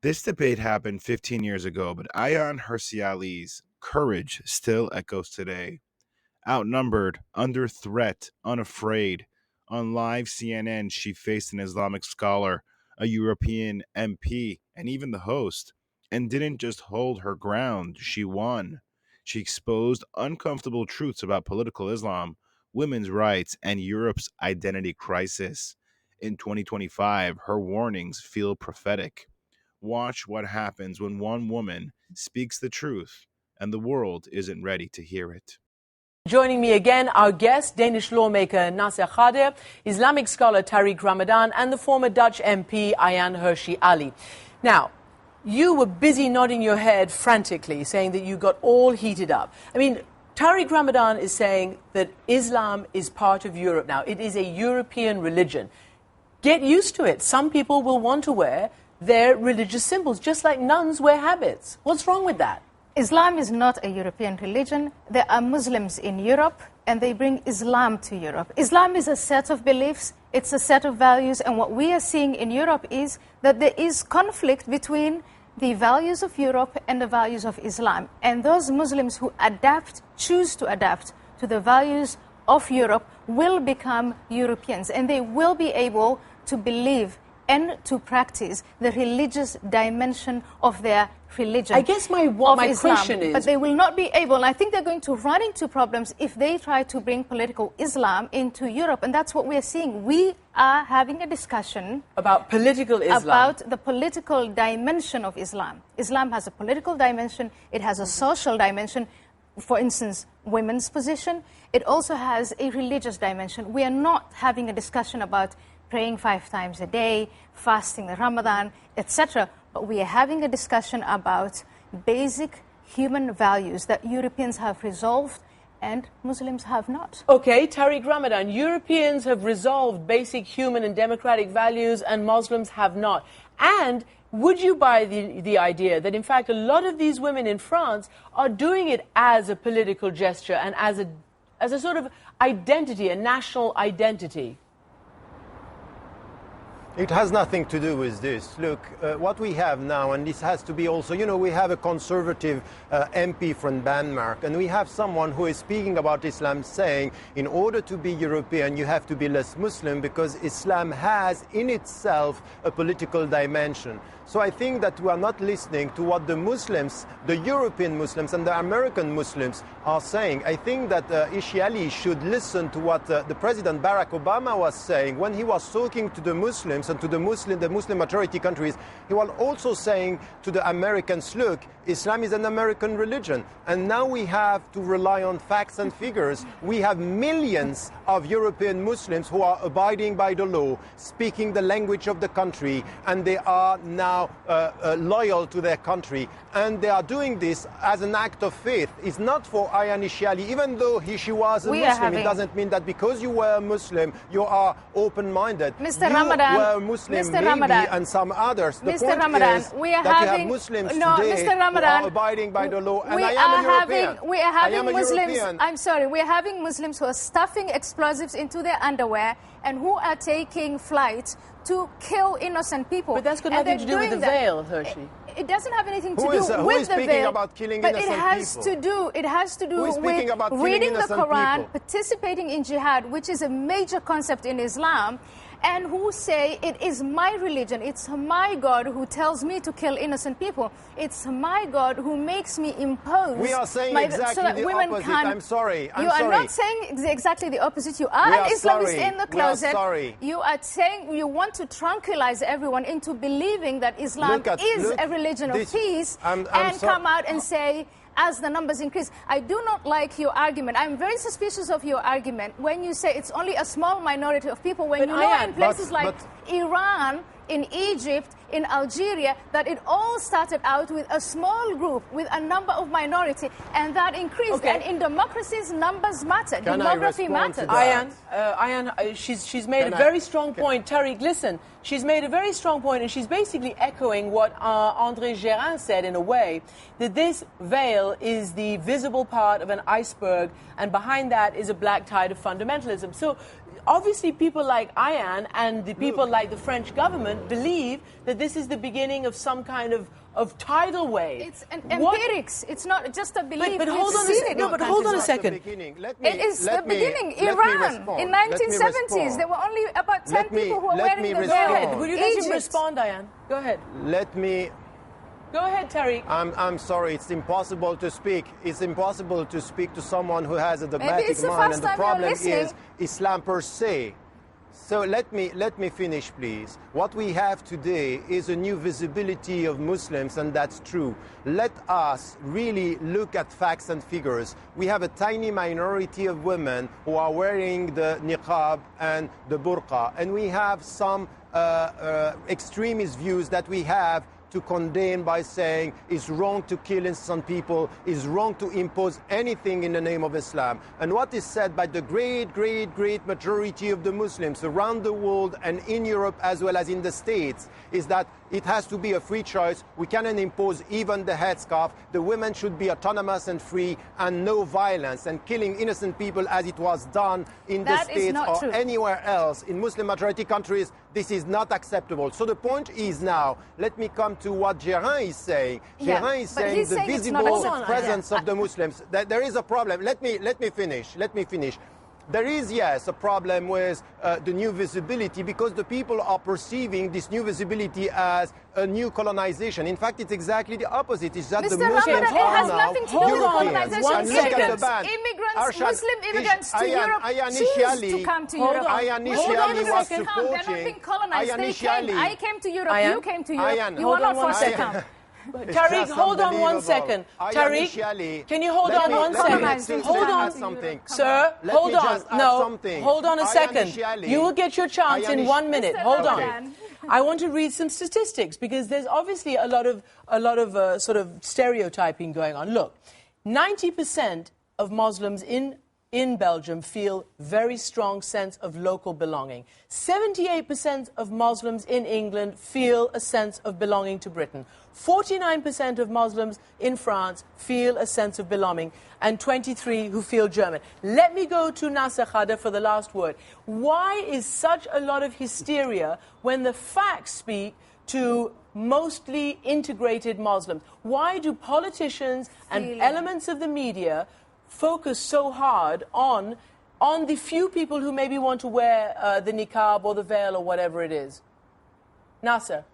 This debate happened 15 years ago, but Ayaan Hirsi Ali's courage still echoes today. Outnumbered, under threat, unafraid. On live CNN, she faced an Islamic scholar, a European MP, and even the host, and didn't just hold her ground, she won. She exposed uncomfortable truths about political Islam, women's rights, and Europe's identity crisis. In 2025, her warnings feel prophetic. Watch what happens when one woman speaks the truth and the world isn't ready to hear it. Joining me again, our guest, Danish lawmaker Naser Khader, Islamic scholar Tariq Ramadan, and the former Dutch MP Ayaan Hirsi Ali. Now, you were busy nodding your head frantically, saying that you got all heated up. I mean, Tariq Ramadan is saying that Islam is part of Europe now. It is a European religion. Get used to it. Some people will want to wear their religious symbols, just like nuns wear habits. What's wrong with that? Islam is not a European religion. There are Muslims in Europe, and they bring Islam to Europe. Islam is a set of beliefs, it's a set of values, and what we are seeing in Europe is that there is conflict between the values of Europe and the values of Islam. And those Muslims who choose to adapt to the values of Europe will become Europeans, and they will be able to believe and to practice the religious dimension of their religion. I guess my question is... But they will not be able, and I think they're going to run into problems if they try to bring political Islam into Europe, and that's what we're seeing. We are having a discussion... About political Islam. About the political dimension of Islam. Islam has a political dimension, it has a social dimension, for instance, women's position. It also has a religious dimension. We are not having a discussion about praying 5 times a day, fasting the Ramadan, etc. But we are having a discussion about basic human values that Europeans have resolved and Muslims have not. Okay, Tariq Ramadan, Europeans have resolved basic human and democratic values and Muslims have not. And would you buy the idea that, in fact, a lot of these women in France are doing it as a political gesture and as a sort of identity, a national identity? It has nothing to do with this. Look, what we have now, and this has to be also, we have a conservative MP from Denmark, and we have someone who is speaking about Islam saying, in order to be European, you have to be less Muslim because Islam has in itself a political dimension. So I think that we are not listening to what the Muslims, the European Muslims and the American Muslims are saying. I think that Hirsi Ali should listen to what the President Barack Obama was saying when he was talking to the Muslims and to the Muslim majority countries. He was also saying to the Americans, look, Islam is an American religion, and now we have to rely on facts and figures. We have millions of European Muslims who are abiding by the law, speaking the language of the country, and they are now loyal to their country, and they are doing this as an act of faith. It's not for Ayaan Hirsi Ali, even though she was a Muslim. It doesn't mean that because you were a Muslim, you are open-minded. Mr. Ramadan, you were a Muslim, Mr. maybe, Ramadan, and some others. The Mr. point Ramadan, is we are that having, you have Muslims no, today Mr. Ramadan, who are abiding by the law, and we I am are a European. we are having Muslims. European. I'm sorry, we are having Muslims who are stuffing explosives into their underwear and who are taking flights to kill innocent people. But that's got nothing to do with the veil, Hirsi. It doesn't have anything to do with the veil. Who is speaking about killing innocent people? It has to do with reading the Quran, participating in jihad, which is a major concept in Islam, and who say it is my religion, it's my God who tells me to kill innocent people. It's my God who makes me impose. We are saying exactly so that the women opposite. Can, I'm sorry. You are not saying exactly the opposite. You are an Islamist in the closet. We are sorry. You are saying you want to tranquilize everyone into believing that Islam is a religion of peace and come out and say, as the numbers increase. I do not like your argument. I'm very suspicious of your argument when you say it's only a small minority of people, when in places like Iran, in Egypt, in Algeria, that it all started out with a small group, with a number of minority, and that increased. Okay. And in democracies, numbers matter. Demography matters. Ayaan, she's made a very strong point. Tariq, listen, she's made a very strong point, and she's basically echoing what André Gérin said in a way, that this veil is the visible part of an iceberg, and behind that is a black tide of fundamentalism. So obviously people like Ayaan and the people like the French government believe that this is the beginning of some kind of tidal wave. It's an empirics. It's not just a belief. But hold on a second. No, but hold on a second. It is the beginning. Iran in 1970s, there were only about 10 people who were wearing the veil. Go ahead. Will you let him respond, Ayaan? Go ahead. Go ahead, Tariq. I'm sorry, it's impossible to speak. It's impossible to speak to someone who has a dogmatic mind, and the problem is Islam per se. So let me finish, please. What we have today is a new visibility of Muslims, and that's true. Let us really look at facts and figures. We have a tiny minority of women who are wearing the niqab and the burqa, and we have some extremist views that we have to condemn by saying it's wrong to kill innocent people, it's wrong to impose anything in the name of Islam. And what is said by the great majority of the Muslims around the world and in Europe as well as in the States is that it has to be a free choice. We cannot impose even the headscarf. The women should be autonomous and free and no violence. And killing innocent people as it was done in the States or anywhere else in Muslim majority countries, this is not acceptable. So the point is now, let me come to what Geraint is saying. Geraint is saying the visible presence of the Muslims. There is a problem. Let me finish. There is, yes, a problem with the new visibility because the people are perceiving this new visibility as a new colonization. In fact, it's exactly the opposite. It's that the Muslims are now Europeans. And look at the ban. Immigrants, Muslim immigrants to Europe choose to come to Europe. Ayaan Hirsi Ali was supporting. They're not being colonized. They came. I came to Europe. You came to Europe. You were not forced to come. Tariq, hold on 1 second. Tariq, can you hold on 1 second? Hold on, sir. Hold on. No, hold on a second. You will get your chance in 1 minute. Hold on. I want to read some statistics because there's obviously a lot of sort of stereotyping going on. Look, 90% of Muslims in Belgium feel very strong sense of local belonging. 78% of Muslims in England feel a sense of belonging to Britain. 49% of Muslims in France feel a sense of belonging, and 23% who feel German. Let me go to Naser Khader for the last word. Why is such a lot of hysteria when the facts speak to mostly integrated Muslims? Why do politicians and elements of the media focus so hard on the few people who maybe want to wear the niqab or the veil or whatever it is? Naser.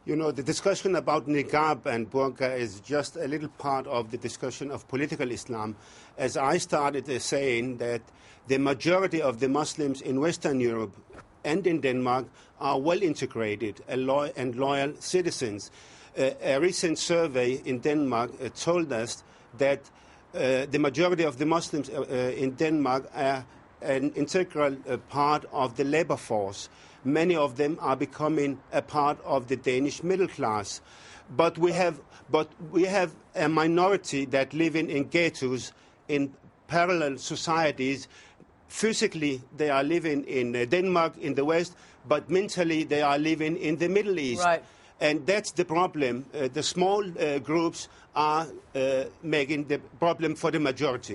You know, the discussion about niqab and burqa is just a little part of the discussion of political Islam. As I started saying that the majority of the Muslims in Western Europe and in Denmark are well integrated and loyal citizens. A recent survey in Denmark told us that the majority of the Muslims in Denmark are an integral part of the labor force. Many of them are becoming a part of the Danish middle class. But we have a minority that live in ghettos, in parallel societies. Physically, they are living in Denmark, in the West, but mentally they are living in the Middle East. Right. And that's the problem. The small groups are making the problem for the majority.